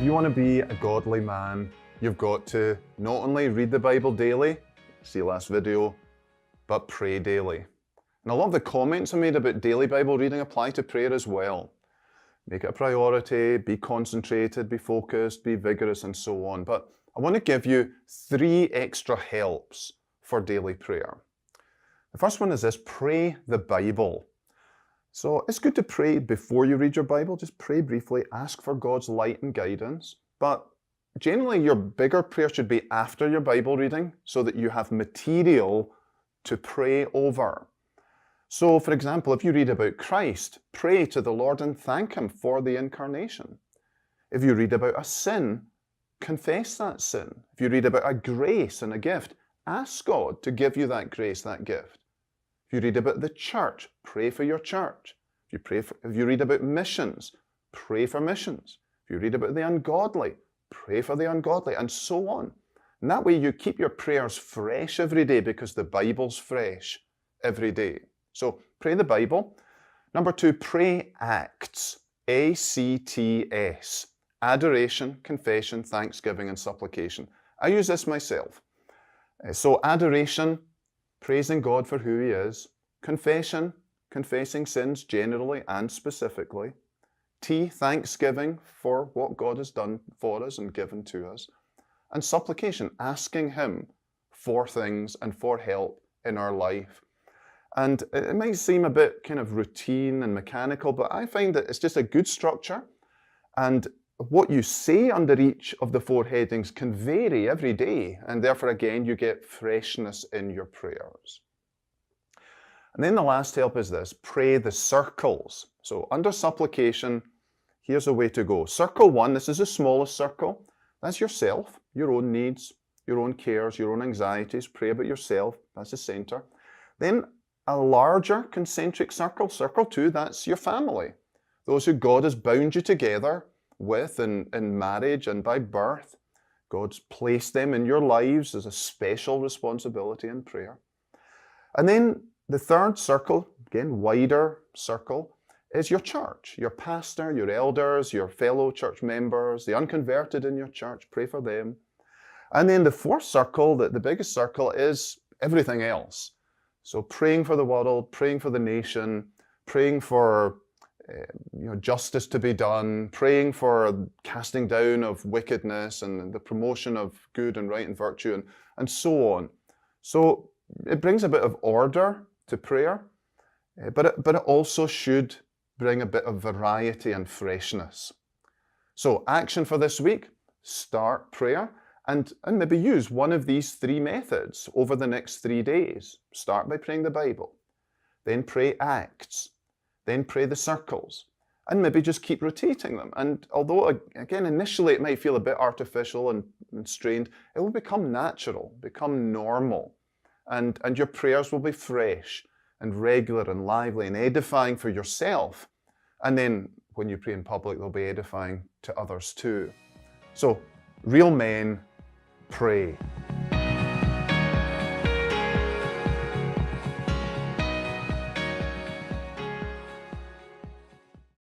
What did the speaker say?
If you want to be a godly man, you've got to not only read the Bible daily, see last video, but pray daily. And a lot of the comments I made about daily Bible reading apply to prayer as well. Make it a priority, be concentrated, be focused, be vigorous, and so on. But I want to give you 3 extra helps for daily prayer. The first one is this: pray the Bible. So it's good to pray before you read your Bible. Just pray briefly, ask for God's light and guidance. But generally your bigger prayer should be after your Bible reading so that you have material to pray over. So for example, if you read about Christ, pray to the Lord and thank Him for the incarnation. If you read about a sin, confess that sin. If you read about a grace and a gift, ask God to give you that grace, that gift. If you read about the church, pray for your church. If you read about missions, pray for missions. If you read about the ungodly, pray for the ungodly, and so on. And that way you keep your prayers fresh every day because the Bible's fresh every day. So pray the Bible. Number 2, pray Acts. A-C-T-S. Adoration, confession, thanksgiving, and supplication. I use this myself. So adoration, praising God for who He is. Confession, confessing sins generally and specifically. T, thanksgiving for what God has done for us and given to us. And supplication, asking Him for things and for help in our life. And it might seem a bit kind of routine and mechanical, but I find that it's just a good structure. And what you say under each of the 4 headings can vary every day, and therefore again you get freshness in your prayers. And then the last help is this: pray the circles. So under supplication, here's a way to go. Circle 1, this is the smallest circle. That's yourself, your own needs, your own cares, your own anxieties. Pray about yourself, that's the center. Then a larger concentric circle, circle 2, that's your family. Those who God has bound you together with in marriage and by birth. God's placed them in your lives as a special responsibility in prayer. And then the third circle, again wider circle, is your church, your pastor, your elders, your fellow church members, the unconverted in your church. Pray for them. And then the fourth circle, the biggest circle, is everything else. So praying for the world, praying for the nation, praying for justice to be done, praying for casting down of wickedness and the promotion of good and right and virtue, and so on. So it brings a bit of order to prayer, but it also should bring a bit of variety and freshness. So action for this week: start prayer and maybe use one of these 3 methods over the next 3 days. Start by praying the Bible, then pray Acts, then pray the circles, and maybe just keep rotating them. And although, again, initially it might feel a bit artificial and strained, it will become natural, become normal. And your prayers will be fresh and regular and lively and edifying for yourself. And then when you pray in public, they'll be edifying to others too. So, real men, pray.